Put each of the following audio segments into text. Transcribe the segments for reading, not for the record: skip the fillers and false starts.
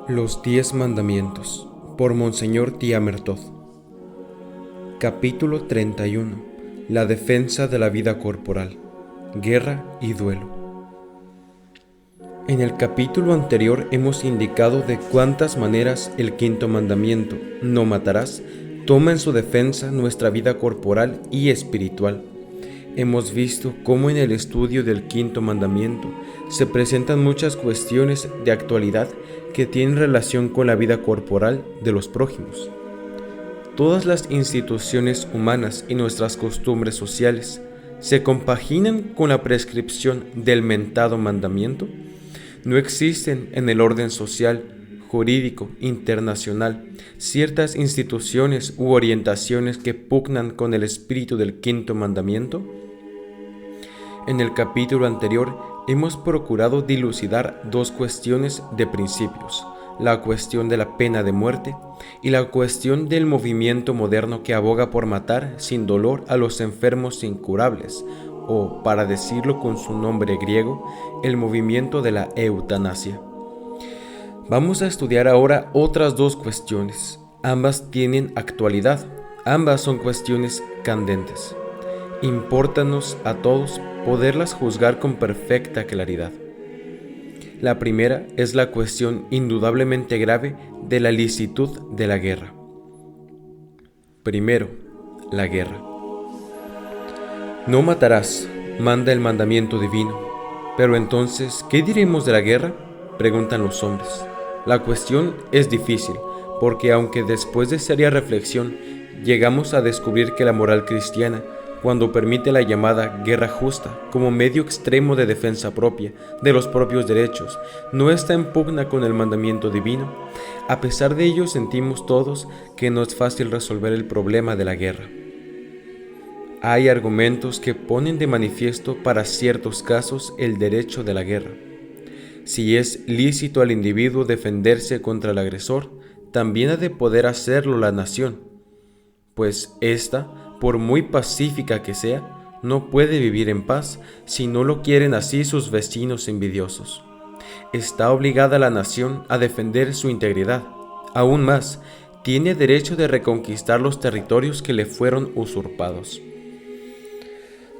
Los 10 Mandamientos, por Monseñor Tiamertod. Capítulo 31. La defensa de la vida corporal, guerra y duelo. En el capítulo anterior hemos indicado de cuántas maneras el quinto mandamiento, no matarás, toma en su defensa nuestra vida corporal y espiritual. Hemos visto cómo en el estudio del quinto mandamiento se presentan muchas cuestiones de actualidad que tienen relación con la vida corporal de los prójimos. Todas las instituciones humanas y nuestras costumbres sociales se compaginan con la prescripción del mentado mandamiento. No existen en el orden social, jurídico, internacional, ciertas instituciones u orientaciones que pugnan con el espíritu del quinto mandamiento. En el capítulo anterior hemos procurado dilucidar dos cuestiones de principios, la cuestión de la pena de muerte y la cuestión del movimiento moderno que aboga por matar sin dolor a los enfermos incurables, o, para decirlo con su nombre griego, el movimiento de la eutanasia. Vamos a estudiar ahora otras dos cuestiones. Ambas tienen actualidad, ambas son cuestiones candentes. Impórtanos a todos poderlas juzgar con perfecta claridad. La primera es la cuestión indudablemente grave de la licitud de la guerra. Primero, la guerra. No matarás, manda el mandamiento divino. Pero entonces, ¿qué diremos de la guerra?, preguntan los hombres. La cuestión es difícil, porque aunque después de seria reflexión llegamos a descubrir que la moral cristiana, cuando permite la llamada guerra justa como medio extremo de defensa propia de los propios derechos, no está en pugna con el mandamiento divino, a pesar de ello sentimos todos que no es fácil resolver el problema de la guerra. Hay argumentos que ponen de manifiesto para ciertos casos el derecho de la guerra. Si es lícito al individuo defenderse contra el agresor, también ha de poder hacerlo la nación, pues ésta, por muy pacífica que sea, no puede vivir en paz si no lo quieren así sus vecinos envidiosos. Está obligada la nación a defender su integridad. Aún más, tiene derecho de reconquistar los territorios que le fueron usurpados.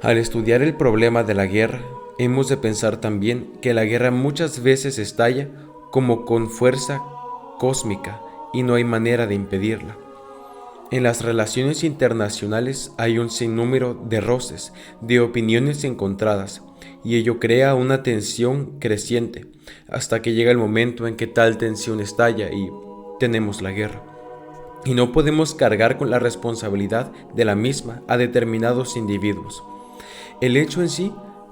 Al estudiar el problema de la guerra, hemos de pensar también que la guerra muchas veces estalla como con fuerza cósmica y no hay manera de impedirla. En las relaciones internacionales hay un sinnúmero de roces, de opiniones encontradas, y ello crea una tensión creciente, hasta que llega el momento en que tal tensión estalla y tenemos la guerra. Y no podemos cargar con la responsabilidad de la misma a determinados individuos. El hecho en sí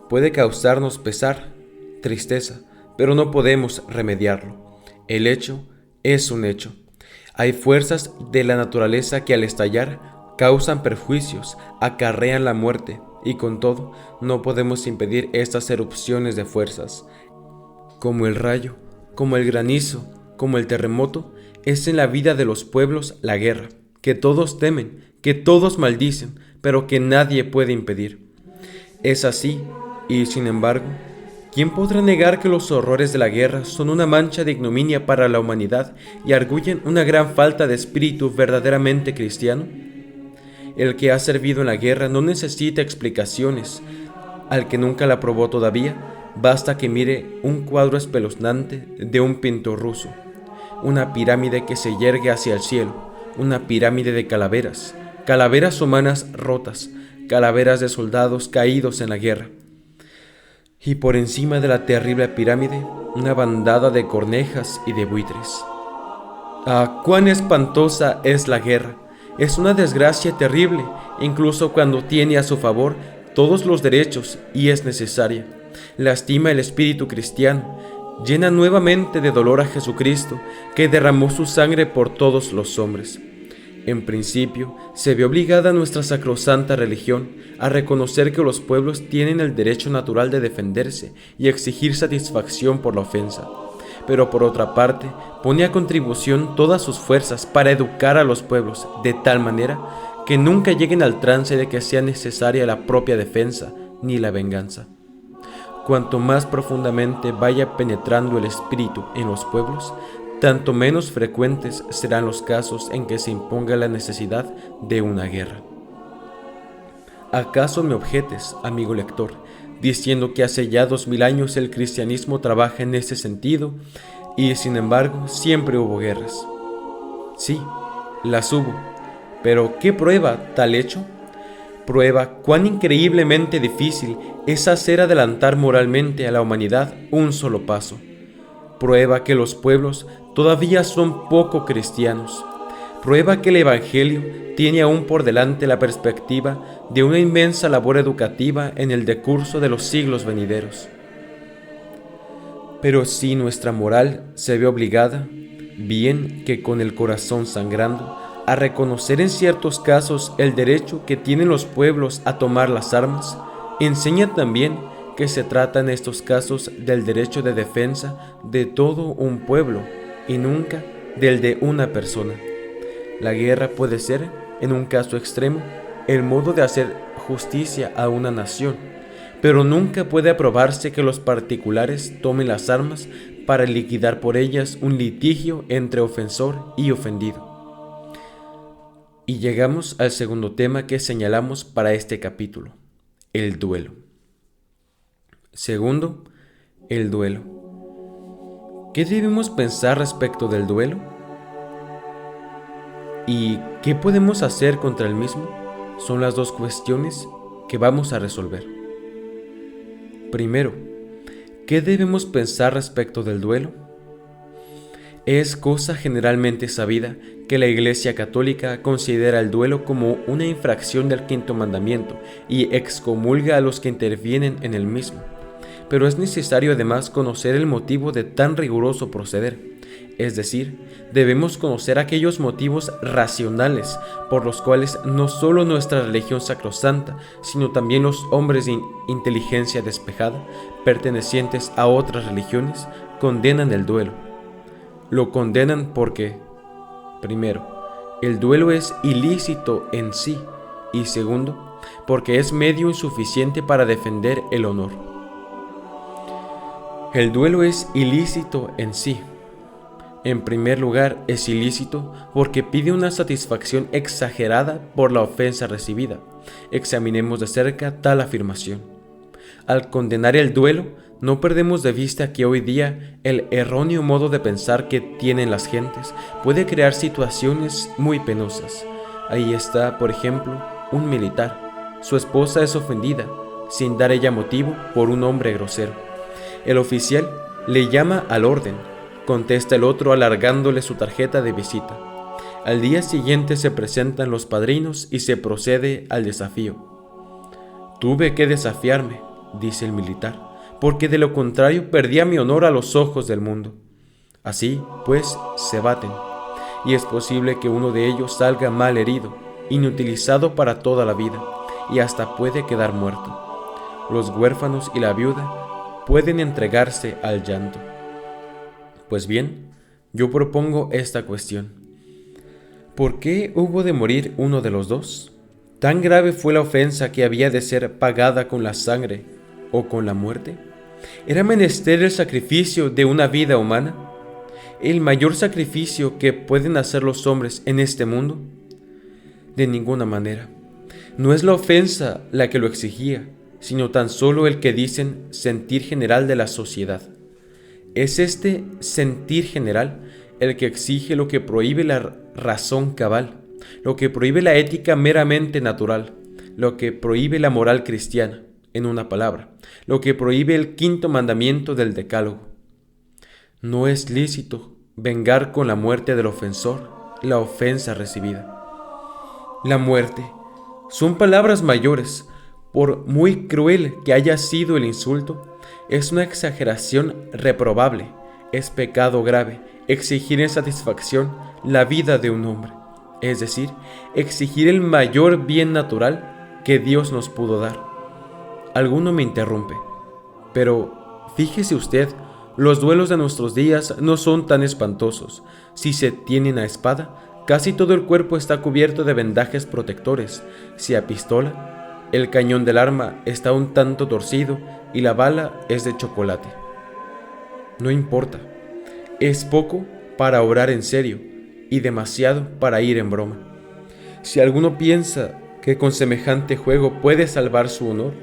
puede causarnos pesar, tristeza, pero no podemos remediarlo. El hecho es un hecho. Hay fuerzas de la naturaleza que al estallar causan perjuicios, acarrean la muerte, y con todo no podemos impedir estas erupciones de fuerzas. Como el rayo, como el granizo, como el terremoto, es en la vida de los pueblos la guerra, que todos temen, que todos maldicen, pero que nadie puede impedir. Es así, y sin embargo, ¿quién podrá negar que los horrores de la guerra son una mancha de ignominia para la humanidad y arguyen una gran falta de espíritu verdaderamente cristiano? El que ha servido en la guerra no necesita explicaciones. Al que nunca la probó todavía, basta que mire un cuadro espeluznante de un pintor ruso, una pirámide que se yergue hacia el cielo, una pirámide de calaveras, calaveras humanas rotas, calaveras de soldados caídos en la guerra. Y por encima de la terrible pirámide, una bandada de cornejas y de buitres. ¡Ah, cuán espantosa es la guerra! Es una desgracia terrible, incluso cuando tiene a su favor todos los derechos y es necesaria. Lastima el espíritu cristiano, llena nuevamente de dolor a Jesucristo, que derramó su sangre por todos los hombres. En principio, se ve obligada nuestra sacrosanta religión a reconocer que los pueblos tienen el derecho natural de defenderse y exigir satisfacción por la ofensa. Pero por otra parte, pone a contribución todas sus fuerzas para educar a los pueblos de tal manera que nunca lleguen al trance de que sea necesaria la propia defensa ni la venganza. Cuanto más profundamente vaya penetrando el espíritu en los pueblos, tanto menos frecuentes serán los casos en que se imponga la necesidad de una guerra. ¿Acaso me objetes, amigo lector, diciendo que hace ya 2000 años el cristianismo trabaja en ese sentido y sin embargo siempre hubo guerras? Sí, las hubo, pero ¿qué prueba tal hecho? Prueba cuán increíblemente difícil es hacer adelantar moralmente a la humanidad un solo paso. Prueba que los pueblos todavía son poco cristianos. Prueba que el Evangelio tiene aún por delante la perspectiva de una inmensa labor educativa en el decurso de los siglos venideros. Pero si nuestra moral se ve obligada, bien que con el corazón sangrando, a reconocer en ciertos casos el derecho que tienen los pueblos a tomar las armas, enseña también que se trata en estos casos del derecho de defensa de todo un pueblo y nunca del de una persona. La guerra puede ser, en un caso extremo, el modo de hacer justicia a una nación, pero nunca puede aprobarse que los particulares tomen las armas para liquidar por ellas un litigio entre ofensor y ofendido. Y llegamos al segundo tema que señalamos para este capítulo, el duelo. Segundo, el duelo. ¿Qué debemos pensar respecto del duelo? ¿Y qué podemos hacer contra el mismo? Son las dos cuestiones que vamos a resolver. Primero, ¿qué debemos pensar respecto del duelo? Es cosa generalmente sabida que la Iglesia Católica considera el duelo como una infracción del quinto mandamiento y excomulga a los que intervienen en el mismo. Pero es necesario además conocer el motivo de tan riguroso proceder. Es decir, debemos conocer aquellos motivos racionales por los cuales no solo nuestra religión sacrosanta, sino también los hombres de inteligencia despejada, pertenecientes a otras religiones, condenan el duelo. Lo condenan porque, primero, el duelo es ilícito en sí, y segundo, porque es medio insuficiente para defender el honor. El duelo es ilícito en sí. En primer lugar, es ilícito porque pide una satisfacción exagerada por la ofensa recibida. Examinemos de cerca tal afirmación. Al condenar el duelo, no perdemos de vista que hoy día el erróneo modo de pensar que tienen las gentes puede crear situaciones muy penosas. Ahí está, por ejemplo, un militar. Su esposa es ofendida, sin dar ella motivo, por un hombre grosero. El oficial le llama al orden. Contesta el otro alargándole su tarjeta de visita. Al día siguiente se presentan los padrinos y se procede al desafío. Tuve que desafiarme, dice el militar, porque de lo contrario perdía mi honor a los ojos del mundo. Así, pues, se baten, y es posible que uno de ellos salga mal herido, inutilizado para toda la vida, y hasta puede quedar muerto. Los huérfanos y la viuda pueden entregarse al llanto. Pues bien, yo propongo esta cuestión. ¿Por qué hubo de morir uno de los dos? ¿Tan grave fue la ofensa que había de ser pagada con la sangre o con la muerte? ¿Era menester el sacrificio de una vida humana? ¿El mayor sacrificio que pueden hacer los hombres en este mundo? De ninguna manera. No es la ofensa la que lo exigía, sino tan solo el que dicen sentir general de la sociedad. Es este sentir general el que exige lo que prohíbe la razón cabal, lo que prohíbe la ética meramente natural, lo que prohíbe la moral cristiana, en una palabra, lo que prohíbe el quinto mandamiento del Decálogo. No es lícito vengar con la muerte del ofensor la ofensa recibida. La muerte son palabras mayores. Por muy cruel que haya sido el insulto, es una exageración reprobable, es pecado grave exigir en satisfacción la vida de un hombre, es decir, exigir el mayor bien natural que Dios nos pudo dar. Alguno me interrumpe, pero fíjese usted, los duelos de nuestros días no son tan espantosos. Si se tienen a espada, casi todo el cuerpo está cubierto de vendajes protectores. Si a pistola, el cañón del arma está un tanto torcido y la bala es de chocolate. No importa. Es poco para obrar en serio y demasiado para ir en broma. Si alguno piensa que con semejante juego puede salvar su honor,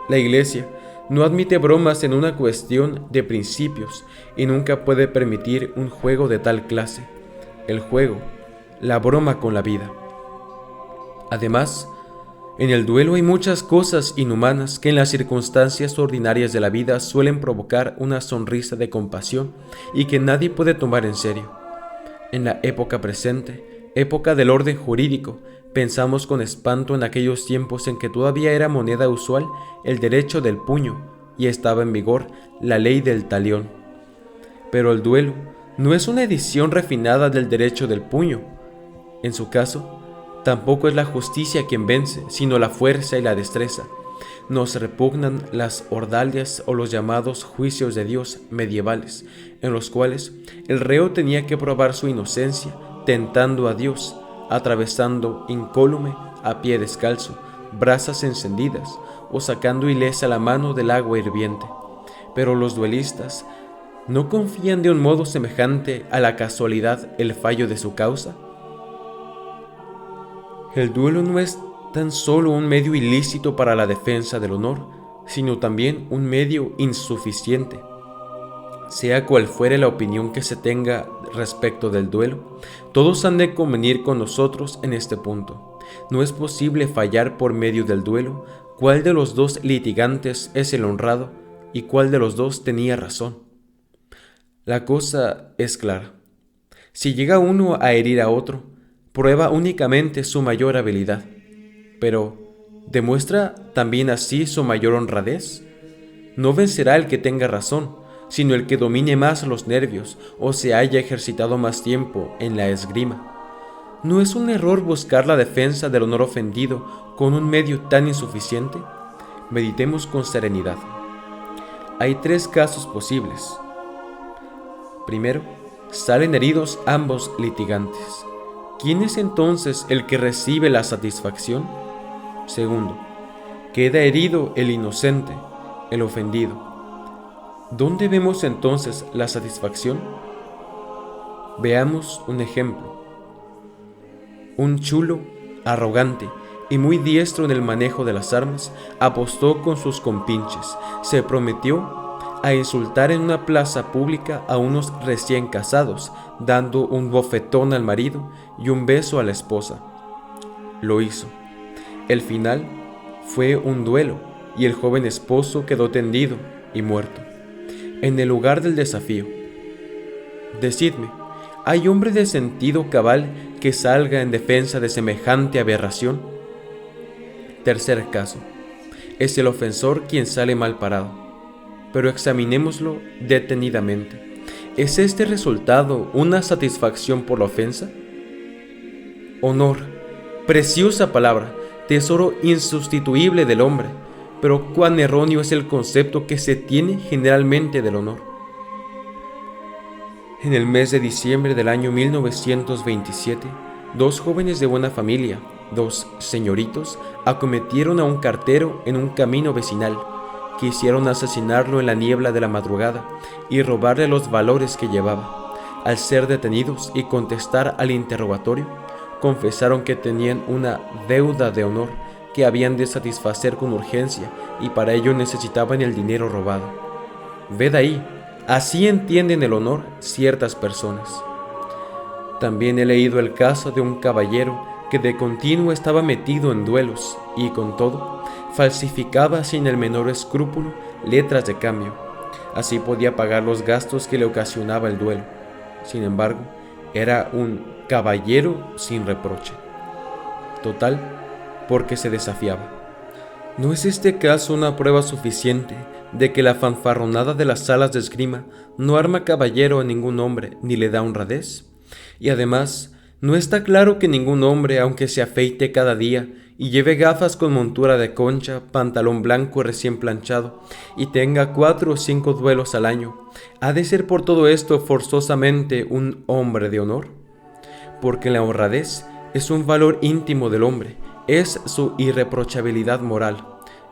la Iglesia no admite bromas en una cuestión de principios y nunca puede permitir un juego de tal clase, el juego, la broma con la vida. Además, en el duelo hay muchas cosas inhumanas que en las circunstancias ordinarias de la vida suelen provocar una sonrisa de compasión y que nadie puede tomar en serio. En la época presente, época del orden jurídico, pensamos con espanto en aquellos tiempos en que todavía era moneda usual el derecho del puño y estaba en vigor la ley del talión. Pero el duelo no es una edición refinada del derecho del puño. En su caso, tampoco es la justicia quien vence, sino la fuerza y la destreza. Nos repugnan las ordalias o los llamados juicios de Dios medievales, en los cuales el reo tenía que probar su inocencia, tentando a Dios, atravesando incólume a pie descalzo, brasas encendidas, o sacando ilesa la mano del agua hirviente. Pero los duelistas ¿no confían de un modo semejante a la casualidad el fallo de su causa? El duelo no es tan solo un medio ilícito para la defensa del honor, sino también un medio insuficiente. Sea cual fuere la opinión que se tenga respecto del duelo, todos han de convenir con nosotros en este punto. No es posible fallar por medio del duelo cuál de los dos litigantes es el honrado y cuál de los dos tenía razón. La cosa es clara. Si llega uno a herir a otro, prueba únicamente su mayor habilidad, pero ¿demuestra también así su mayor honradez? No vencerá el que tenga razón, sino el que domine más los nervios o se haya ejercitado más tiempo en la esgrima. ¿No es un error buscar la defensa del honor ofendido con un medio tan insuficiente? Meditemos con serenidad. Hay 3 casos posibles. Primero, salen heridos ambos litigantes. ¿Quién es entonces el que recibe la satisfacción? Segundo, queda herido el inocente, el ofendido. ¿Dónde vemos entonces la satisfacción? Veamos un ejemplo. Un chulo, arrogante y muy diestro en el manejo de las armas, apostó con sus compinches, se prometió a insultar en una plaza pública a unos recién casados, dando un bofetón al marido y un beso a la esposa. Lo hizo. El final fue un duelo y el joven esposo quedó tendido y muerto. En el lugar del desafío, decidme, ¿hay hombre de sentido cabal que salga en defensa de semejante aberración? Tercer caso, es el ofensor quien sale mal parado. Pero examinémoslo detenidamente. ¿Es este resultado una satisfacción por la ofensa? Honor, preciosa palabra, tesoro insustituible del hombre, pero cuán erróneo es el concepto que se tiene generalmente del honor. En el mes de diciembre del año 1927, 2 jóvenes de buena familia, 2 señoritos, acometieron a un cartero en un camino vecinal. Quisieron asesinarlo en la niebla de la madrugada y robarle los valores que llevaba. Al ser detenidos y contestar al interrogatorio, confesaron que tenían una deuda de honor que habían de satisfacer con urgencia y para ello necesitaban el dinero robado. Ved ahí, así entienden el honor ciertas personas. También he leído el caso de un caballero que de continuo estaba metido en duelos y con todo falsificaba sin el menor escrúpulo letras de cambio. Así podía pagar los gastos que le ocasionaba el duelo. Sin embargo, era un caballero sin reproche. Total, porque se desafiaba. ¿No es este caso una prueba suficiente de que la fanfarronada de las salas de esgrima no arma caballero a ningún hombre ni le da honradez? Y además, ¿no está claro que ningún hombre, aunque se afeite cada día y lleve gafas con montura de concha, pantalón blanco recién planchado y tenga 4 o 5 duelos al año, ha de ser por todo esto forzosamente un hombre de honor? Porque la honradez es un valor íntimo del hombre, es su irreprochabilidad moral,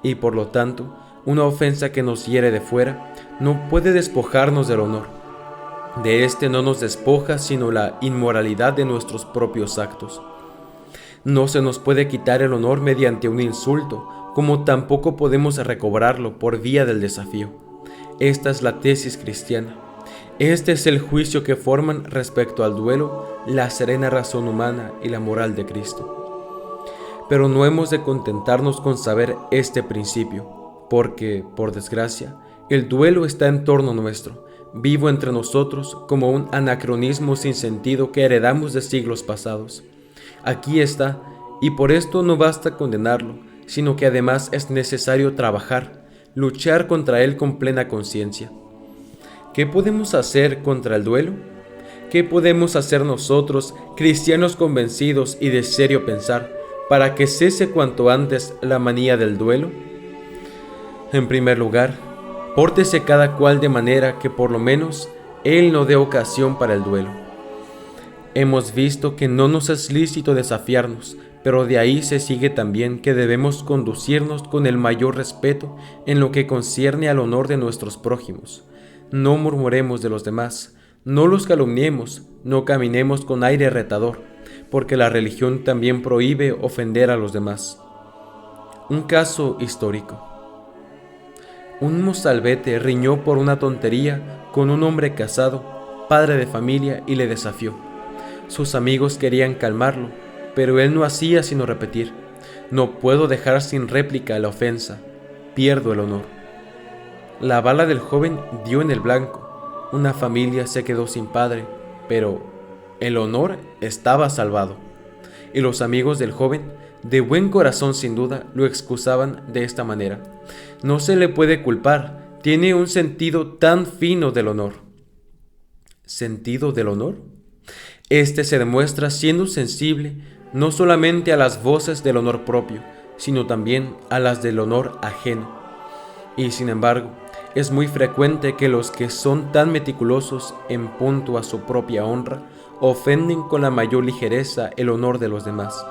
y por lo tanto, una ofensa que nos hiere de fuera no puede despojarnos del honor. De este no nos despoja sino la inmoralidad de nuestros propios actos. No se nos puede quitar el honor mediante un insulto, como tampoco podemos recobrarlo por vía del desafío. Esta es la tesis cristiana. Este es el juicio que forman respecto al duelo la serena razón humana y la moral de Cristo. Pero no hemos de contentarnos con saber este principio, porque, por desgracia, el duelo está en torno nuestro, vivo entre nosotros como un anacronismo sin sentido que heredamos de siglos pasados. Aquí está, y por esto no basta condenarlo, sino que además es necesario trabajar, luchar contra él con plena conciencia. ¿Qué podemos hacer contra el duelo? ¿Qué podemos hacer nosotros, cristianos convencidos y de serio pensar, para que cese cuanto antes la manía del duelo? En primer lugar, pórtese cada cual de manera que por lo menos él no dé ocasión para el duelo. Hemos visto que no nos es lícito desafiarnos, pero de ahí se sigue también que debemos conducirnos con el mayor respeto en lo que concierne al honor de nuestros prójimos. No murmuremos de los demás, no los calumniemos, no caminemos con aire retador, porque la religión también prohíbe ofender a los demás. Un caso histórico. Un mozalbete riñó por una tontería con un hombre casado, padre de familia, y le desafió. Sus amigos querían calmarlo, pero él no hacía sino repetir: no puedo dejar sin réplica la ofensa, pierdo el honor. La bala del joven dio en el blanco, una familia se quedó sin padre, pero el honor estaba salvado. Y los amigos del joven, de buen corazón sin duda, lo excusaban de esta manera: no se le puede culpar, tiene un sentido tan fino del honor. ¿Sentido del honor? Este se demuestra siendo sensible no solamente a las voces del honor propio, sino también a las del honor ajeno. Y sin embargo, es muy frecuente que los que son tan meticulosos en punto a su propia honra ofenden con la mayor ligereza el honor de los demás.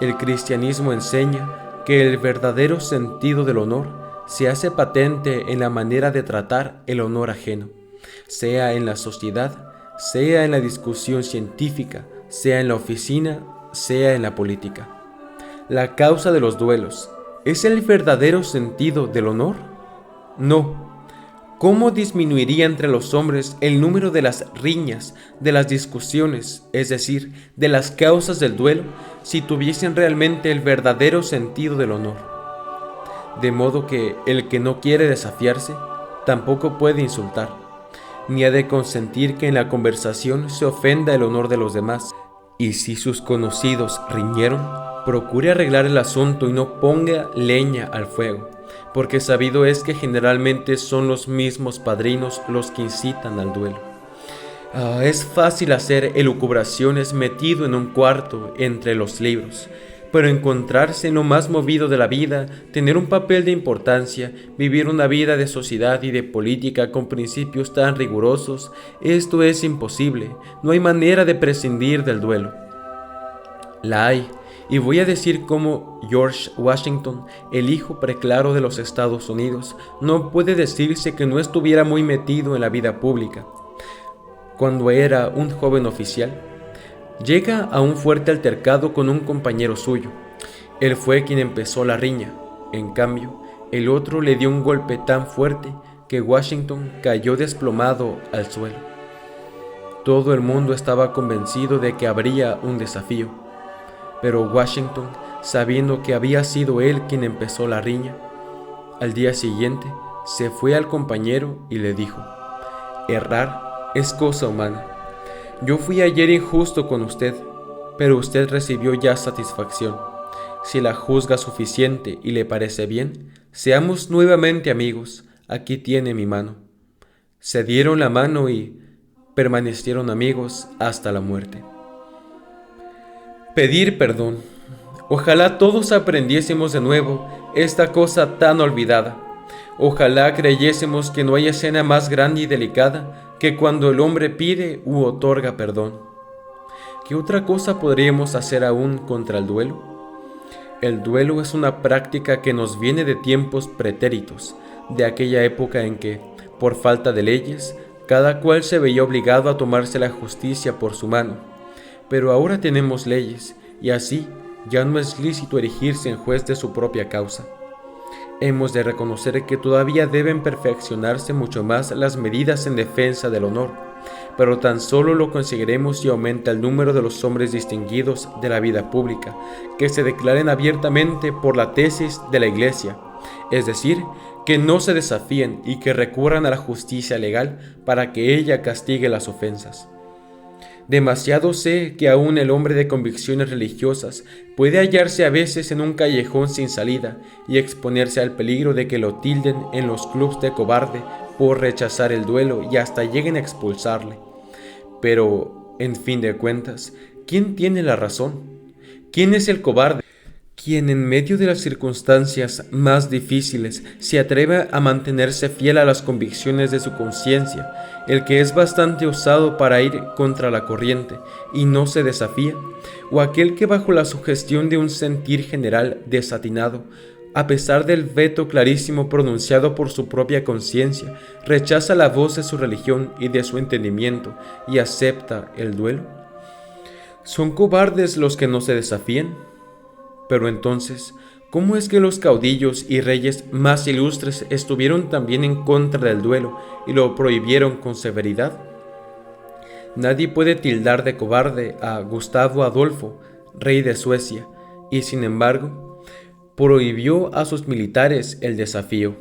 El cristianismo enseña que el verdadero sentido del honor se hace patente en la manera de tratar el honor ajeno, sea en la sociedad, sea en la discusión científica, sea en la oficina, sea en la política. La causa de los duelos ¿es el verdadero sentido del honor? No. ¿Cómo disminuiría entre los hombres el número de las riñas, de las discusiones, es decir, de las causas del duelo, si tuviesen realmente el verdadero sentido del honor? De modo que el que no quiere desafiarse, tampoco puede insultar, ni ha de consentir que en la conversación se ofenda el honor de los demás. Y si sus conocidos riñeron, procure arreglar el asunto y no ponga leña al fuego, porque sabido es que generalmente son los mismos padrinos los que incitan al duelo. Es fácil hacer elucubraciones metido en un cuarto entre los libros, pero encontrarse en lo más movido de la vida, tener un papel de importancia, vivir una vida de sociedad y de política con principios tan rigurosos, esto es imposible, no hay manera de prescindir del duelo. La hay. Y voy a decir cómo George Washington, el hijo preclaro de los Estados Unidos, no puede decirse que no estuviera muy metido en la vida pública. Cuando era un joven oficial, llega a un fuerte altercado con un compañero suyo. Él fue quien empezó la riña. En cambio, el otro le dio un golpe tan fuerte que Washington cayó desplomado al suelo. Todo el mundo estaba convencido de que habría un desafío. Pero Washington, sabiendo que había sido él quien empezó la riña, al día siguiente se fue al compañero y le dijo: errar es cosa humana. Yo fui ayer injusto con usted, pero usted recibió ya satisfacción. Si la juzga suficiente y le parece bien, seamos nuevamente amigos. Aquí tiene mi mano. Se dieron la mano y permanecieron amigos hasta la muerte. Pedir perdón. Ojalá todos aprendiésemos de nuevo esta cosa tan olvidada. Ojalá creyésemos que no hay escena más grande y delicada que cuando el hombre pide u otorga perdón. ¿Qué otra cosa podríamos hacer aún contra el duelo? El duelo es una práctica que nos viene de tiempos pretéritos, de aquella época en que, por falta de leyes, cada cual se veía obligado a tomarse la justicia por su mano. Pero ahora tenemos leyes, y así ya no es lícito erigirse en juez de su propia causa. Hemos de reconocer que todavía deben perfeccionarse mucho más las medidas en defensa del honor, pero tan solo lo conseguiremos si aumenta el número de los hombres distinguidos de la vida pública, que se declaren abiertamente por la tesis de la Iglesia, es decir, que no se desafíen y que recurran a la justicia legal para que ella castigue las ofensas. Demasiado sé que aún el hombre de convicciones religiosas puede hallarse a veces en un callejón sin salida y exponerse al peligro de que lo tilden en los clubs de cobarde por rechazar el duelo y hasta lleguen a expulsarle. Pero, en fin de cuentas, ¿quién tiene la razón? ¿Quién es el cobarde? Quien en medio de las circunstancias más difíciles se atreve a mantenerse fiel a las convicciones de su conciencia, el que es bastante osado para ir contra la corriente y no se desafía, o aquel que bajo la sugestión de un sentir general desatinado, a pesar del veto clarísimo pronunciado por su propia conciencia, rechaza la voz de su religión y de su entendimiento y acepta el duelo. ¿Son cobardes los que no se desafían? Pero entonces, ¿cómo es que los caudillos y reyes más ilustres estuvieron también en contra del duelo y lo prohibieron con severidad? Nadie puede tildar de cobarde a Gustavo Adolfo, rey de Suecia, y sin embargo, prohibió a sus militares el desafío.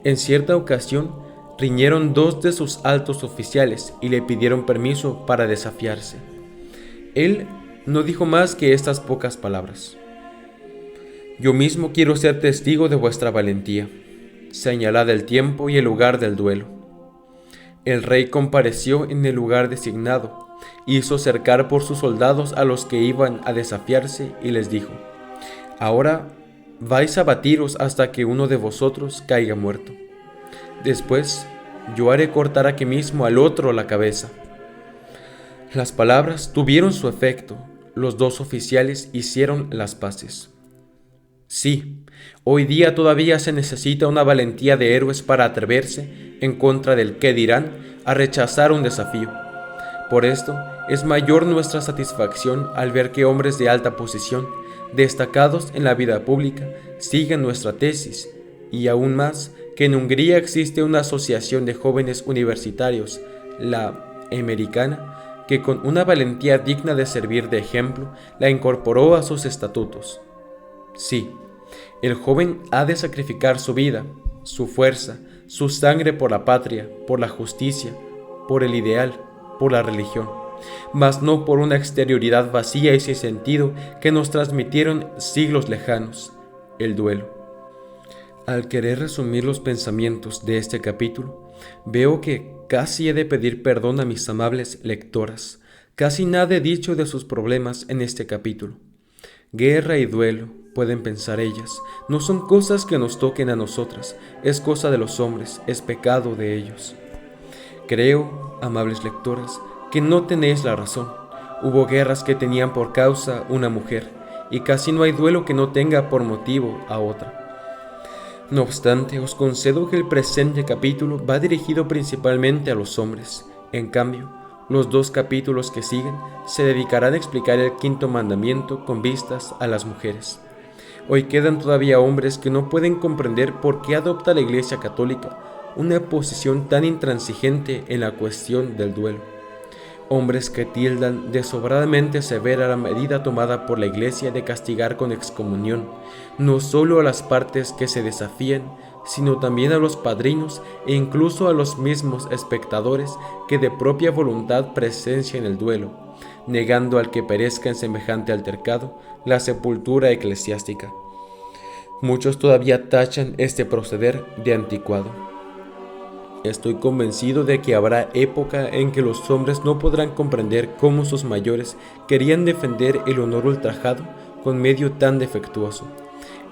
En cierta ocasión, riñeron 2 de sus altos oficiales y le pidieron permiso para desafiarse. Él no dijo más que estas pocas palabras: «Yo mismo quiero ser testigo de vuestra valentía. Señalad el tiempo y el lugar del duelo». El rey compareció en el lugar designado, hizo cercar por sus soldados a los que iban a desafiarse y les dijo: «Ahora vais a batiros hasta que uno de vosotros caiga muerto. Después yo haré cortar aquí mismo al otro la cabeza». Las palabras tuvieron su efecto. Los 2 oficiales hicieron las paces. Sí, hoy día todavía se necesita una valentía de héroes para atreverse, en contra del qué dirán, a rechazar un desafío. Por esto, es mayor nuestra satisfacción al ver que hombres de alta posición, destacados en la vida pública, siguen nuestra tesis, y aún más que en Hungría existe una asociación de jóvenes universitarios, la Americana, que con una valentía digna de servir de ejemplo, la incorporó a sus estatutos. Sí, el joven ha de sacrificar su vida, su fuerza, su sangre por la patria, por la justicia, por el ideal, por la religión, mas no por una exterioridad vacía y sin sentido que nos transmitieron siglos lejanos, el duelo. Al querer resumir los pensamientos de este capítulo, veo que casi he de pedir perdón a mis amables lectoras. Casi nada he dicho de sus problemas en este capítulo. Guerra y duelo, pueden pensar ellas, no son cosas que nos toquen a nosotras, es cosa de los hombres, es pecado de ellos. Creo, amables lectoras, que no tenéis la razón. Hubo guerras que tenían por causa una mujer, y casi no hay duelo que no tenga por motivo a otra. No obstante, os concedo que el presente capítulo va dirigido principalmente a los hombres. En cambio, los 2 capítulos que siguen se dedicarán a explicar el 5.º mandamiento con vistas a las mujeres. Hoy quedan todavía hombres que no pueden comprender por qué adopta la Iglesia Católica una posición tan intransigente en la cuestión del duelo. Hombres que tildan de sobradamente severa la medida tomada por la Iglesia de castigar con excomunión, no solo a las partes que se desafían, sino también a los padrinos e incluso a los mismos espectadores que de propia voluntad presencian el duelo, negando al que perezca en semejante altercado la sepultura eclesiástica. Muchos todavía tachan este proceder de anticuado. Estoy convencido de que habrá época en que los hombres no podrán comprender cómo sus mayores querían defender el honor ultrajado con medio tan defectuoso,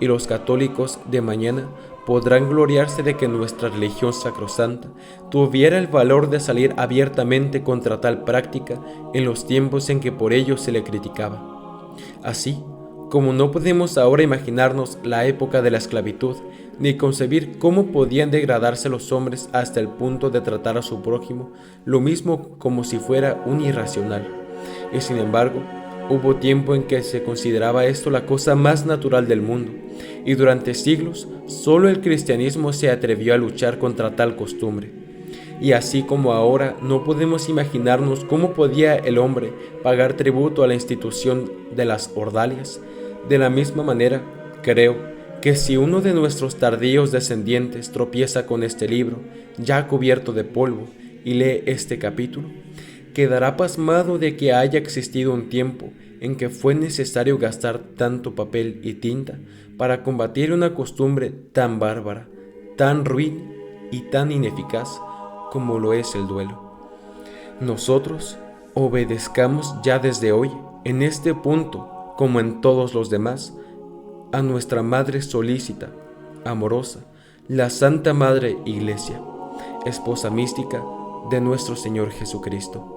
y los católicos de mañana podrán gloriarse de que nuestra religión sacrosanta tuviera el valor de salir abiertamente contra tal práctica en los tiempos en que por ello se le criticaba. Así, como no podemos ahora imaginarnos la época de la esclavitud, ni concebir cómo podían degradarse los hombres hasta el punto de tratar a su prójimo lo mismo como si fuera un irracional. Y sin embargo, hubo tiempo en que se consideraba esto la cosa más natural del mundo, y durante siglos solo el cristianismo se atrevió a luchar contra tal costumbre. Y así como ahora no podemos imaginarnos cómo podía el hombre pagar tributo a la institución de las ordalias, de la misma manera, creo que si uno de nuestros tardíos descendientes tropieza con este libro, ya cubierto de polvo, y lee este capítulo, quedará pasmado de que haya existido un tiempo en que fue necesario gastar tanto papel y tinta para combatir una costumbre tan bárbara, tan ruin y tan ineficaz como lo es el duelo. Nosotros obedezcamos ya desde hoy, en este punto, como en todos los demás, a nuestra Madre solícita, amorosa, la Santa Madre Iglesia, esposa mística de nuestro Señor Jesucristo.